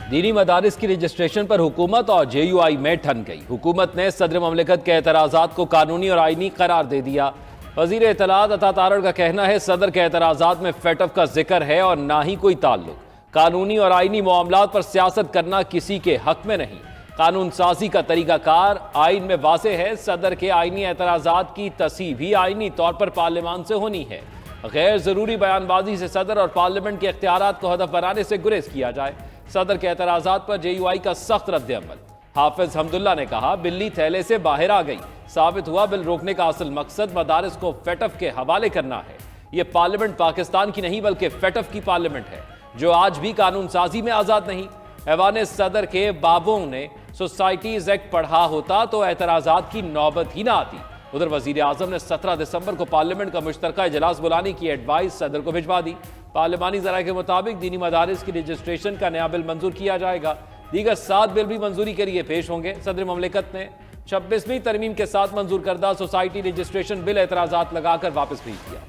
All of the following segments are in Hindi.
दीनी मदारिस की रजिस्ट्रेशन पर हुकूमत और JUI में ठन गई। हुकूमत ने सदर ममलिकत के एतराज़ात को कानूनी और आईनी करार दे दिया। वज़ीर इत्तलात अता तारड़ का कहना है सदर के एतराज़ात में फेटफ का जिक्र है और ना ही कोई ताल्लुक। कानूनी और आईनी मामलात पर सियासत करना किसी के हक में नहीं। कानून साजी का तरीकाकार आइन में वाज़ेह है। सदर के आईनी एतराज़ात की तस्हीह भी आईनी तौर पर पार्लियामान से होनी है। गैर ज़रूरी बयानबाजी से सदर और पार्लियामेंट के इख्तियारात को हदफ बनाने से गुरेज किया जाए। सदर के एतराज़ात पर JUI का सख्त रद्द-ए-अमल। हाफिज हमदुल्ला ने कहा बिल्ली थैले से बाहर आ गई। साबित हुआ बिल रोकने का असल मकसद मदारिस को फेटफ के हवाले करना है। यह पार्लियामेंट पाकिस्तान की नहीं बल्कि फेटफ की पार्लियामेंट है जो आज भी कानून साजी में आज़ाद नहीं। ऐवान सदर के बाबों ने सोसाइटीज एक्ट पढ़ा होता तो एतराज़ात की नौबत ही ना आती। उधर वजीर आजम ने 17 दिसंबर को पार्लियामेंट का मुश्तरका इजलास बुलाने की एडवाइस सदर को भिजवा दी। पार्लियामानी ज़राए के मुताबिक दीनी मदारिस की रजिस्ट्रेशन का नया बिल मंजूर किया जाएगा। दीगर 7 बिल भी मंजूरी के लिए पेश होंगे। सदर ममलिकत ने 26वीं तरमीम के साथ मंजूर करदा सोसाइटी रजिस्ट्रेशन बिल एतराज़ात लगाकर वापस भेज दिया।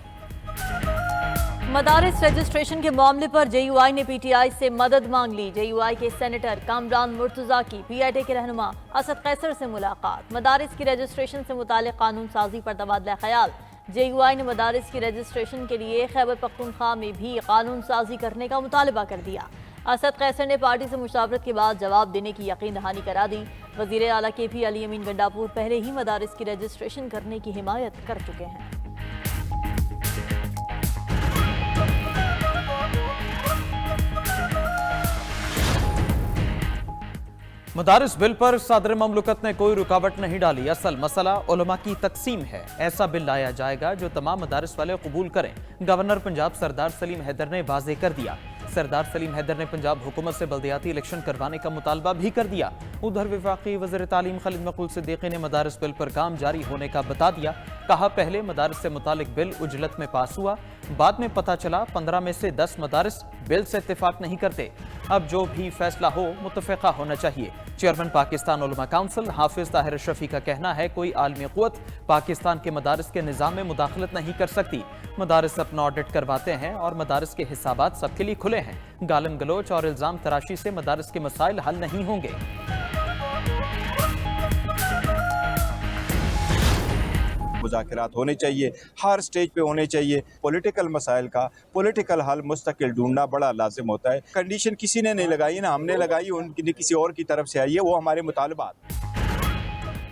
मदारिस रजिस्ट्रेशन के मामले पर JUI ने PTI से मदद मांग ली। JUI के सेनेटर कामरान मुर्तजा की PIT के रहनुमा असद कैसर से मुलाकात। मदारिस की रजिस्ट्रेशन से मुतालिक कानून साजी पर तबादला ख्याल। JUI ने मदारिस की रजिस्ट्रेशन के लिए खैबर पख्तूनख्वा में भी कानून साजी करने का मुतालबा कर दिया। असद कैसर ने पार्टी से मुशावरत के बाद जवाब देने की यकीन दहानी करा दी। वज़ीर आला KP अली अमीन गंडापुर पहले ही मदारिस की रजिस्ट्रेशन करने की हिमायत कर चुके हैं। मदारिस बिल पर सदर ममलकत ने कोई रुकावट नहीं डाली। असल मसला उलमा की तकसीम है। ऐसा बिल लाया जाएगा जो तमाम मदारिस वाले कबूल करें। गवर्नर पंजाब सरदार सलीम हैदर ने वाज़े कर दिया। सरदार सलीम हैदर ने पंजाब हुकूमत से बल्दियाती इलेक्शन करवाने का मुतालबा भी कर दिया। उधर वफाकी वज़ीर तालीम खालिद मकबूल सिद्दीकी ने मदारिस बिल पर काम जारी होने का बता दिया। कहा पहले मदारिस से मुतालिक बिल उजलत में पास हुआ, बाद में पता चला 15 में से 10 मदारिस बिल से इत्तेफाक नहीं करते। अब जो भी फैसला हो मुत्तफ़िक़ा होना चाहिए। चेयरमैन पाकिस्तान उलमा काउंसिल हाफिज ताहिर शफी का कहना है कोई आलमी क़ुव्वत पाकिस्तान के मदारिस के निज़ाम में मुदाखलत नहीं कर सकती। मदारिस अपना ऑडिट करवाते हैं और मदारिस के हिसाबात सबके लिए खुले हैं। गालिम गलोच और इल्ज़ाम तराशी से मदारिस के मसाइल हल नहीं होंगे। मुज़ाकरात होने चाहिए, हर स्टेज पे होने चाहिए। पॉलिटिकल मसाइल का पॉलिटिकल हल मुस्तकिल ढूंढना बड़ा लाजिम होता है। कंडीशन किसी ने नहीं लगाई ना, हमने लगाई, उनकी किसी और की तरफ से आई है, वो हमारे मुतालबात।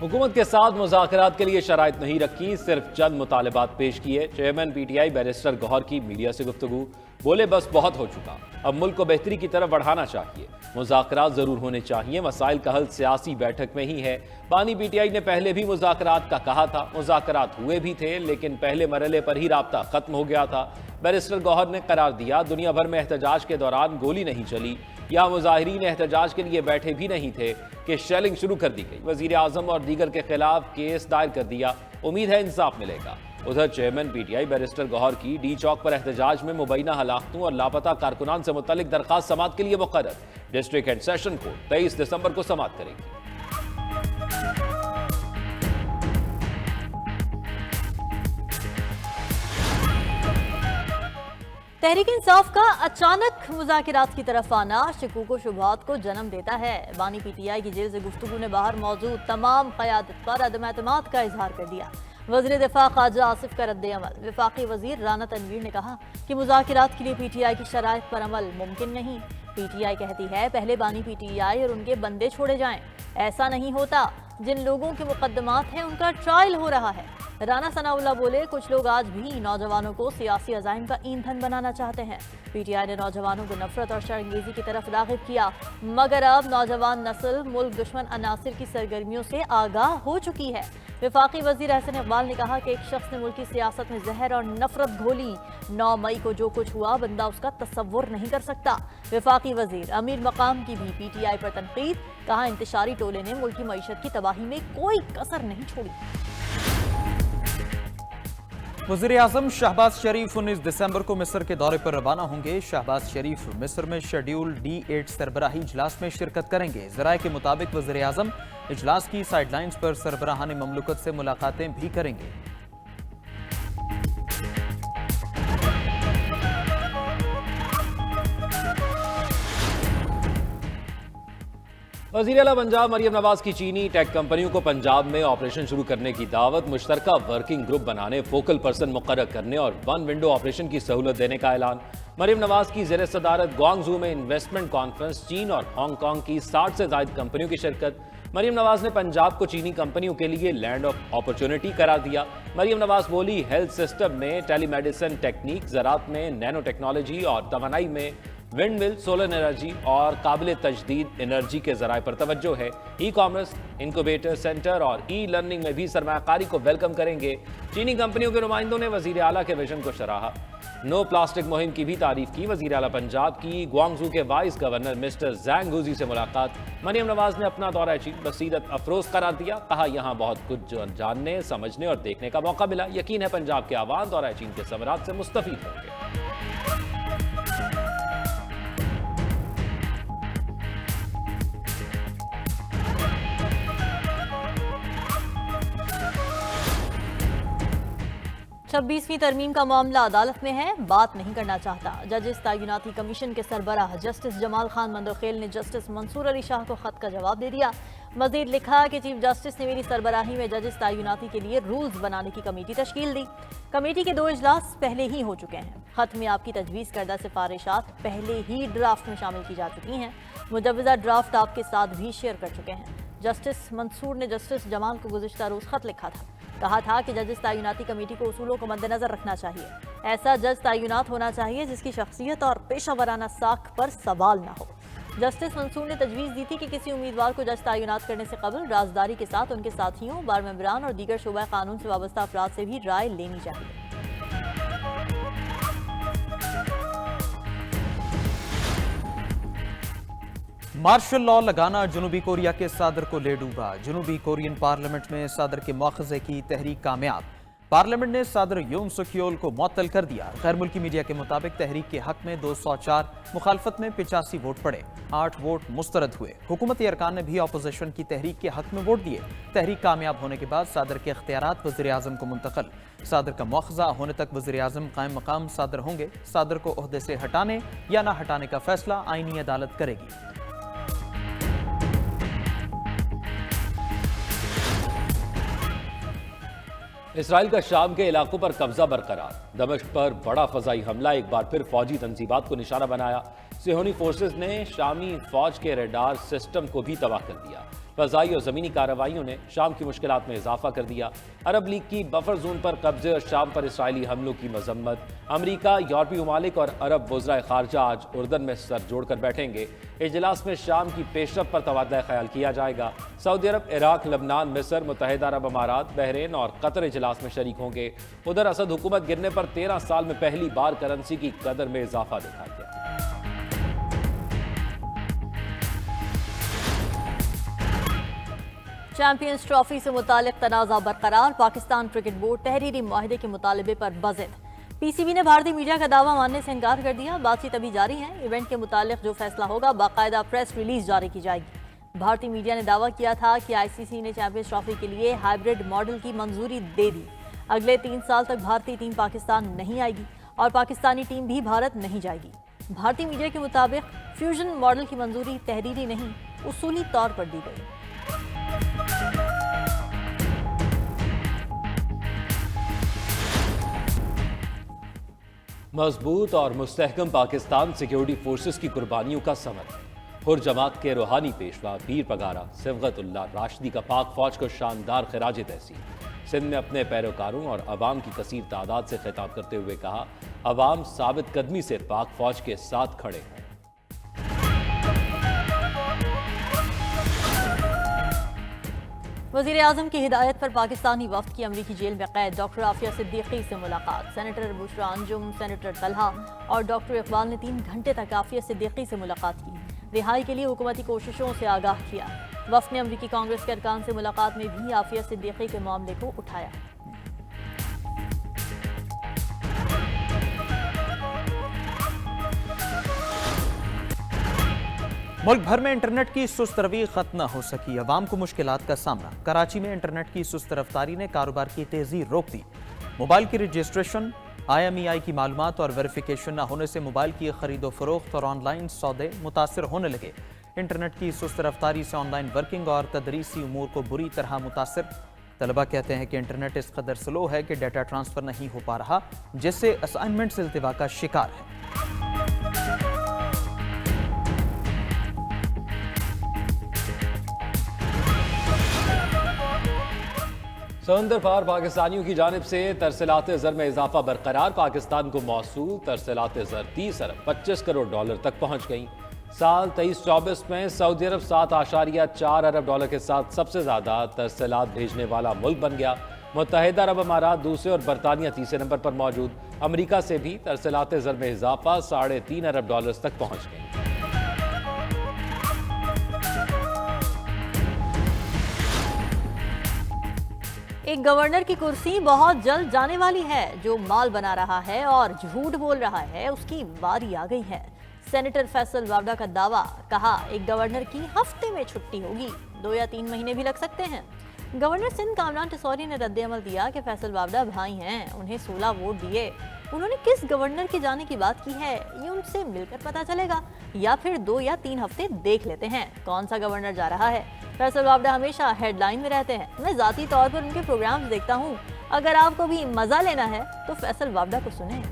हुकूमत के साथ मुज़ाकरात के लिए शराइत नहीं रखी, सिर्फ चंद मुतालबात पेश किए। चेयरमैन PTI बैरिस्टर गौहर की मीडिया से गुफ्तगू। बोले बस बहुत हो चुका, अब मुल्क को बेहतरी की तरफ बढ़ाना चाहिए। मुज़ाकरात जरूर होने चाहिए, मसाइल का हल सियासी बैठक में ही है। बानी PTI ने पहले भी मुज़ाकरात का कहा था, मुज़ाकरात हुए भी थे लेकिन पहले मरहले पर ही राब्ता खत्म हो गया था। बैरिस्टर गौहर ने करार दिया दुनिया भर में एहतजाज के दौरान गोली नहीं चली, यहाँ मुजाहिरीन एहतजाज के लिए बैठे भी नहीं थे कि शेलिंग शुरू कर दी गई। वज़ीर आज़म और दीगर के खिलाफ केस दायर कर दिया, उम्मीद है इंसाफ मिलेगा। उधर चेयरमैन PTI बैरिस्टर गौहर की D चौक पर एहतजाज में मुबैना हलाकतों और लापता कारकुनान से मुतल्लिक दरखास्त समाअत के लिए मुक़र्रर। डिस्ट्रिक्ट एंड सेशन कोर्ट 23 दिसंबर को समाअत करेगी। तहरीक इंसाफ का अचानक मुज़ाकरात की तरफ आना शकूक व शुबहात को जन्म देता है। बानी PTI की जेल से गुफ्तगू ने बाहर मौजूद तमाम क़यादत पर अदम एतमाद का इजहार कर दिया। वज़ीर दिफा ख्वाजा आसिफ का रद्द-ए-अमल। वफाकी वज़ीर राना तनवीर ने कहा कि मुज़ाकरात के लिए PTI की शराइत पर अमल मुमकिन नहीं। PTI कहती है पहले बानी PTI और उनके बंदे छोड़े जाएं। ऐसा नहीं होता, जिन लोगों के मुकदमात हैं उनका ट्रायल हो रहा है। राना सनाउल्लाह बोले कुछ लोग आज भी नौजवानों को सियासी अज़ाइम का ईंधन बनाना चाहते हैं। PTI ने नौजवानों को नफरत और शर्मंगेज़ी की तरफ राग़िब किया, मगर अब नौजवान नस्ल मुल्क दुश्मन अनासिर की सरगर्मियों से आगाह हो चुकी है। वफाकी वज़ीर अहसन इक़बाल ने कहा कि एक शख्स ने मुल्क की सियासत में जहर और नफरत घोली। 9 मई को जो कुछ हुआ बंदा उसका तसव्वुर नहीं कर सकता। वफाकी वज़ीर अमीर मकाम की भी PTI पर तनकीद। कहा इंतशारी टोले ने मुल्क की मईशत की तबाही में कोई कसर नहीं छोड़ी। वज़ीर आज़म शहबाज शरीफ 19 दिसंबर को मिस्र के दौरे पर रवाना होंगे। शहबाज शरीफ मिस्र में शेड्यूल D8 सरबराही इजलास में शिरकत करेंगे। ज़राए के मुताबिक वज़ीर आज़म इजलास की साइडलाइंस पर सरबराहान ममलकत से मुलाकातें भी करेंगे। वज़ीर आला पंजाब मरियम नवाज की चीनी टेक कंपनियों को पंजाब में ऑपरेशन शुरू करने की दावत, मुश्तरका वर्किंग ग्रुप बनाने, फोकल पर्सन मुकर्रर करने और वन विंडो ऑपरेशन की सहूलत देने का ऐलान। मरियम नवाज की ज़ेर सदारत ग्वांगझू में इन्वेस्टमेंट कॉन्फ्रेंस, चीन और हांगकांग की 60 से ज़ायद कंपनियों की शिरकत। मरियम नवाज ने पंजाब को चीनी कंपनियों के लिए लैंड ऑफ अपॉर्चुनिटी करार दिया। मरियम नवाज बोली, हेल्थ सिस्टम में टेलीमेडिसिन टेक्निक, ज़राअत में नैनो टेक्नोलॉजी और तवानाई में विंड मिल, सोलर एनर्जी और काबिल तजदीद एनर्जी के ज़राए पर तवज्जो है। ई कॉमर्स, इंक्यूबेटर सेंटर और ई लर्निंग में भी सरमायाकारी को वेलकम करेंगे। चीनी कंपनियों के नुमाइंदों ने वज़ीर आला के विजन को सराहा। नो प्लास्टिक मुहिम की भी तारीफ की। वज़ीर आला पंजाब की ग्वांगझू के वाइस गवर्नर मिस्टर जैंग हुजी से मुलाकात। मरियम नवाज ने अपना दौरा चीन बसीरत अफरोज करार दिया। कहा, यहाँ बहुत कुछ जानने, समझने और देखने का मौका मिला। यकीन है पंजाब के आवाम दौरा चीन के समरात से मुस्तफीद होंगे। 26वीं तरमीम का मामला अदालत में है, बात नहीं करना चाहता। जजेस तैनाती कमीशन के सरबराह जस्टिस जमाल खान मंदरखेल ने जस्टिस मंसूर अली शाह को खत का जवाब दे दिया। मजीद लिखा कि चीफ जस्टिस ने मेरी सरबराही में जजेस तैनाती के लिए रूल्स बनाने की कमेटी तश्कील दी। कमेटी के 2 इजलास पहले ही हो चुके हैं। खत में आपकी तजवीज़ करदा सिफारिशात पहले ही ड्राफ्ट में शामिल की जा चुकी हैं। मुजव्वज़ा ड्राफ्ट आपके साथ भी शेयर कर चुके हैं। जस्टिस मंसूर ने जस्टिस जमाल को गुज़िश्ता रोज़ खत लिखा था। कहा था कि जजेस तैनाती कमेटी को उसूलों को मद्देनजर रखना चाहिए। ऐसा जज तैनात होना चाहिए जिसकी शख्सियत और पेशा वराना साख पर सवाल ना हो। जस्टिस मंसूर ने तजवीज़ दी थी कि किसी उम्मीदवार को जज तैनात करने से कबल राजदारी के साथ उनके साथियों, बार मेंबरान और दीगर शोबा कानून से वाबस्ता अफराद से भी राय लेनी चाहिए। मार्शल लॉ लगाना जुनूबी कोरिया के सदर को ले डूबा। जुनूबी कोरियन पार्लियामेंट में सदर के मुआखजे की तहरीक कामयाब। पार्लियामेंट ने सदर यून सुक्योल को मुअत्तल कर दिया। गैर मुल्की मीडिया के मुताबिक तहरीक के हक में 204, मुखालफत में 85 वोट पड़े, 8 वोट मुस्तरद हुए। हुकूमती अरकान ने भी अपोजिशन की तहरीक के हक में वोट दिए। तहरीक कामयाब होने के बाद सदर के इख्तियारात वज़ीर आज़म को मुंतकिल। सदर का मुआखजा होने तक वज़ीर आज़म कायम मकाम सदर होंगे। सदर को ओहदे से हटाने या ना हटाने का फैसला आईनी अदालत करेगी। इसराइल का शाम के इलाकों पर कब्जा बरकरार। दमिश्क पर बड़ा फजाई हमला एक बार फिर फौजी तंजीबात को निशाना बनाया। सिहोनी फोर्सेस ने शामी फौज के रेडार सिस्टम को भी तबाह कर दिया। फजाई और ज़मीनी कार्रवाइयों ने शाम की मुश्किलात में इजाफा कर दिया। अरब लीग की बफर जोन पर कब्जे और शाम पर इसराइली हमलों की मजम्मत। अमरीका, यूरोपीय ममालिक और अरब वज़राए खारजा आज उर्दन में सर जोड़कर बैठेंगे। इजलास में शाम की पेशरफ पर तबादला ख्याल किया जाएगा। सऊदी अरब, इराक, लबनान, मिस्र, मुत्तहिदा अरब अमारात, बहरीन और कतर इजलास में शरीक होंगे। उधर असद हुकूमत गिरने पर 13 साल में पहली बार करेंसी की कदर में इजाफा देखा गया। चैंपियंस ट्रॉफी से मुतालिक तनाज़ा बरकरार। पाकिस्तान क्रिकेट बोर्ड तहरीरी मुआहदे के मुतालबे पर बज़िद। पीसीबी ने भारतीय मीडिया का दावा मानने से इनकार कर दिया। बातचीत अभी जारी है। इवेंट के मुतालिक जो फैसला होगा बाकायदा प्रेस रिलीज जारी की जाएगी। भारतीय मीडिया ने दावा किया था कि आईसीसी ने चैंपियंस ट्रॉफी के लिए हाइब्रिड मॉडल की मंजूरी दे दी। अगले 3 साल तक भारतीय टीम पाकिस्तान नहीं आएगी और पाकिस्तानी टीम भी भारत नहीं जाएगी। भारतीय मीडिया के मुताबिक फ्यूजन मॉडल की मंजूरी तहरीरी नहीं, उसूली तौर पर दी गई। मजबूत और मुस्तहकम पाकिस्तान सिक्योरिटी फोर्सेस की कुर्बानियों का समर है। हुर जमात के रूहानी पेशवा पीर पगारा सिबगतुल्लाह राशिदी का पाक फौज को शानदार खिराज तहसीन। सिंध में अपने पैरोकारों और अवाम की कसीर तादाद से खिताब करते हुए कहा, अवाम साबित कदमी से पाक फौज के साथ खड़े हैं। वज़ीर आज़म की हिदायत पर पाकिस्तानी वफ्द की अमरीकी जेल में कैद डॉक्टर आफिया सिद्दीकी से मुलाकात। सेनेटर बुशरा अंजुम, सेनेटर तलहा और डॉक्टर इकबाल ने 3 घंटे तक आफिया सिद्दीकी से मुलाकात की। रिहाई के लिए हुकूमती कोशिशों से आगाह किया। वफ्द ने अमरीकी कांग्रेस के अरकान से मुलाकात में भी आफिया सिद्दीकी के मामले को उठाया। मुल्क भर में इंटरनेट की सुस्त रवी खत्म न हो सकी। अवाम को मुश्किलात का सामना। कराची में इंटरनेट की सुस्त रफ्तारी ने कारोबार की तेजी रोक दी। मोबाइल की रजिस्ट्रेशन, IMEI की मालूमात और वेरिफिकेशन न होने से मोबाइल की खरीदो फरोख्त और ऑनलाइन सौदे मुतासर होने लगे। इंटरनेट की सुस्त रफ्तारी से ऑनलाइन वर्किंग और तदरीसी उमूर को बुरी तरह मुतासिर। तलबा कहते हैं कि इंटरनेट इस कदर स्लो है कि डाटा ट्रांसफर नहीं हो पा रहा, जिससे असाइनमेंट्स इल्तिवा का शिकार है। समंदर पार पाकिस्तानियों की जानिब से तरसीलात ज़र में इजाफा बरकरार। पाकिस्तान को मौसूल तरसीलात ज़र 30 अरब 25 करोड़ डॉलर तक पहुंच गई। साल 23-24 में सऊदी अरब 7.4 अरब डॉलर के साथ सबसे ज़्यादा तरसीलात भेजने वाला मुल्क बन गया। मुत्तहिदा अरब अमारात दूसरे और बरतानिया तीसरे नंबर पर मौजूद। अमरीका से भी तरसीलात ज़र में इजाफा 3.5 अरब डॉलर तक पहुँच गई। एक गवर्नर की कुर्सी बहुत जल्द जाने वाली है। जो माल बना रहा है और झूठ बोल रहा है, उसकी बारी आ गई है। सेनेटर फैसल वावडा का दावा, कहा एक गवर्नर की हफ्ते में छुट्टी होगी, 2 या 3 महीने भी लग सकते हैं। गवर्नर सिंध कामरान टिसौरी ने रद्द-ए-अमल दिया कि फैसल वावडा भाई हैं, उन्हें 16 वोट दिए। उन्होंने किस गवर्नर के जाने की बात की है, ये उनसे मिलकर पता चलेगा, या फिर 2 या 3 हफ्ते देख लेते हैं कौन सा गवर्नर जा रहा है। फैसल वावडा हमेशा हेडलाइन में रहते हैं। मैं जाती तौर पर उनके प्रोग्राम्स देखता हूँ। अगर आपको भी मजा लेना है तो फैसल वावडा को सुने।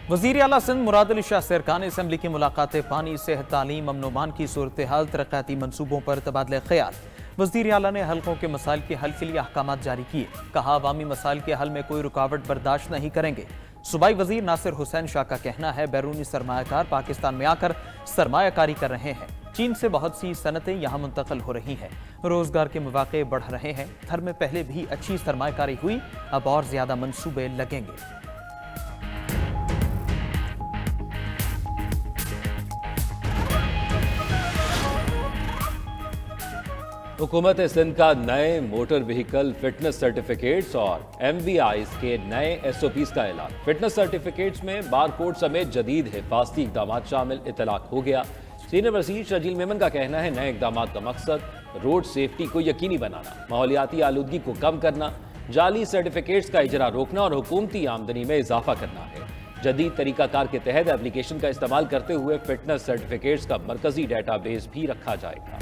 वज़ीर आला सिंध मुराद अली शाह सिरकान ने असम्बली की मुलाकातें पानी, सेहत, तालीम, अमन मान की सूरत हाल, तरक्याती मनसूबों पर तबादला ख्याल। वज़ीर आला ने हल्कों के मसाइल के हल के लिए अहकामात जारी किए। कहा अवामी मसाइल के हल में कोई रुकावट बर्दाश्त नहीं करेंगे। सूबाई वज़ीर नासिर हुसैन शाह का कहना है बैरूनी सरमायाकार पाकिस्तान में आकर सरमायाकारी कर रहे हैं। चीन से बहुत सी सनतें यहाँ मुंतकिल हो रही हैं, रोजगार के मौके बढ़ रहे हैं। थर में पहले भी अच्छी सरमायाकारी हुई, अब और ज्यादा मंसूबे लगेंगे। हुकूमत सिंध का नए मोटर व्हीकल फिटनेस सर्टिफिकेट्स और MVIs के नए SOPs का ऐलान। फिटनेस सर्टिफिकेट्स में बारकोड समेत जदीद हिफाजती इकदाम शामिल, इतलाक हो गया। सीनियर वज़ीर शजील मेमन का कहना है नए इकदाम का मकसद रोड सेफ्टी को यकीनी बनाना, माहौलियाती आलूदगी को कम करना, जाली सर्टिफिकेट्स का इजरा रोकना और हुकूमती आमदनी में इजाफा करना है। जदीद तरीकाकार के तहत एप्लीकेशन का इस्तेमाल करते हुए फिटनेस सर्टिफिकेट्स का मरकजी डेटाबेस भी रखा जाएगा।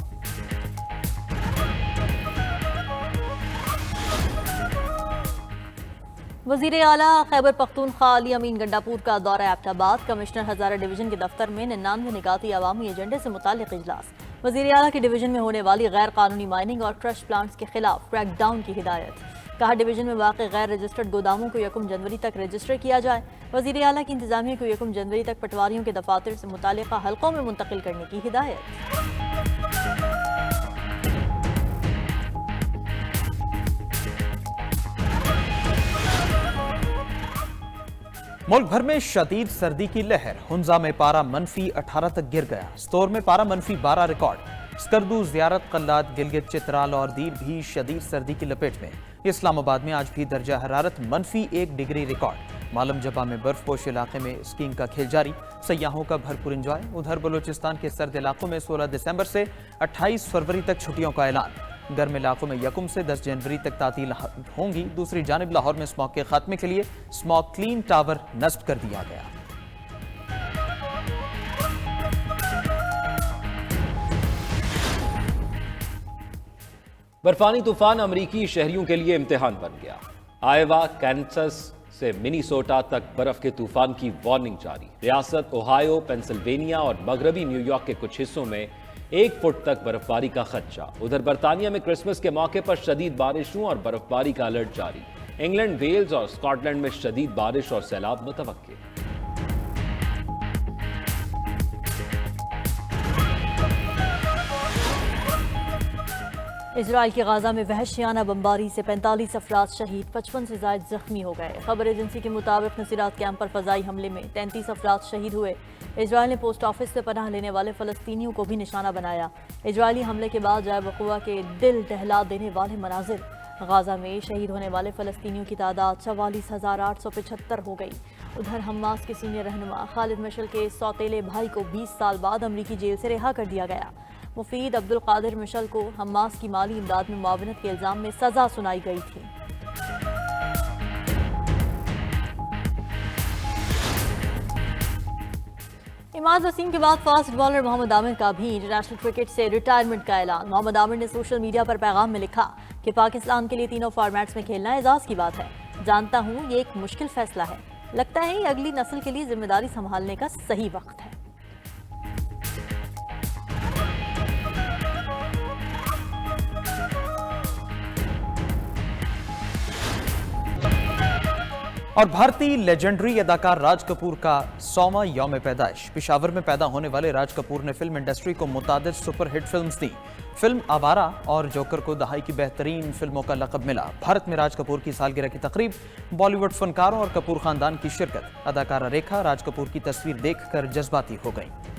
वज़ीर आला खैबर पख्तूनख्वा अली अमीन गंडापुर का दौरा एबटाबाद। कमिश्नर हज़ारा डिवीजन के दफ्तर में 99 निकाती अवामी एजेंडे से मुताल्लिक़ इजलास। वज़ीर आला के डिवीजन में होने वाली गैर कानूनी माइनिंग और क्रश प्लांट्स के खिलाफ क्रैकडाउन की हिदायत। कहा डिवीजन में वाक़ गैर रजिस्टर्ड गोदामों को 1 जनवरी तक रजिस्टर किया जाए। वज़ीर आला की इंतजामिया को 1 जनवरी तक पटवारियों के दफातर से मुताल्लिक़ा हल्कों में मुंतकिल करने की हिदायत। मुल्क भर में शदीद सर्दी की लहर। हुंजा में पारा -18 तक गिर गया। स्तोर में पारा -12 रिकॉर्ड। स्कर्दू, ज़ियारत, कल्लात, गिलगित, चित्राल और दीर भी शदीद सर्दी की लपेट में। इस्लामाबाद में आज भी दर्जा हरारत -1 डिग्री रिकॉर्ड। मालम जबा में बर्फपोश इलाके में स्कीइंग का खेल जारी, सयाहों का भरपूर इंजॉय। उधर बलूचिस्तान के सर्द इलाकों में 16 दिसंबर से 28 फरवरी तक छुट्टियों का ऐलान। गर्म इलाकों में 1 से 10 जनवरी तक तातील होंगी। दूसरी जानिब लाहौर में स्मॉग के खात्मे के लिए स्मॉग क्लीन टावर नस्ब कर दिया गया। बर्फानी तूफान अमरीकी शहरियों के लिए इम्तिहान बन गया। आयोवा, कैंसस से मिनीसोटा तक बर्फ के तूफान की वार्निंग जारी। रियासत ओहायो, पेंसिल्वेनिया और मगरबी न्यूयॉर्क के कुछ हिस्सों में 1 फुट तक बर्फबारी का खदशा। उधर बरतानिया में क्रिसमस के मौके पर शदीद बारिशों और बर्फबारी का अलर्ट जारी। इंग्लैंड, वेल्स और स्कॉटलैंड में शदीद बारिश और सैलाब मुतवक्के। इजराइल के गाजा में वहशियाना बमबारी से 45 अफराद शहीद, 55 से ज्यादा जख्मी हो गए। खबर एजेंसी के मुताबिक नसीरात कैंप पर फजाई हमले में 33 अफराद शहीद हुए। इजराइल ने पोस्ट ऑफिस से पनाह लेने वाले फ़लस्तीनियों को भी निशाना बनाया। इजरायली हमले के बाद जाए वक़ुआ के दिल दहला देने वाले मनाजिर। गाजा में शहीद होने वाले फ़लस्तीनियों की तादाद 44,875 हो गई। उधर हमास के सीनियर रहनुमा खालिद मशल के सौतेले भाई को 20 साल बाद अमरीकी जेल से रिहा कर दिया गया। मुफीद अब्दुल कादिर मिशल को हमास की माली इमदाद में मुआवनत के इल्ज़ाम में सज़ा सुनाई गई थी। इमाद वसीम के बाद फास्ट बॉलर मोहम्मद आमिर का भी इंटरनेशनल क्रिकेट से रिटायरमेंट का ऐलान। मोहम्मद आमिर ने सोशल मीडिया पर पैगाम में लिखा कि पाकिस्तान के लिए तीनों फॉर्मेट्स में खेलना एजाज की बात है। जानता हूं ये एक मुश्किल फैसला है, लगता है ये अगली नस्ल के लिए जिम्मेदारी संभालने का सही वक्त है। और भारतीय लेजेंडरी अदाकार राज कपूर का 100वां यौम पैदाइश। पेशावर में पैदा होने वाले राज कपूर ने फिल्म इंडस्ट्री को मुतादिद सुपरहिट फिल्म्स दी। फिल्म आवारा और जोकर को दहाई की बेहतरीन फिल्मों का लक़ब मिला। भारत में राज कपूर की सालगिरह की तकरीब, बॉलीवुड फनकारों और कपूर खानदान की शिरकत। अदाकारा रेखा राज कपूर की तस्वीर देखकर जज्बाती हो गई।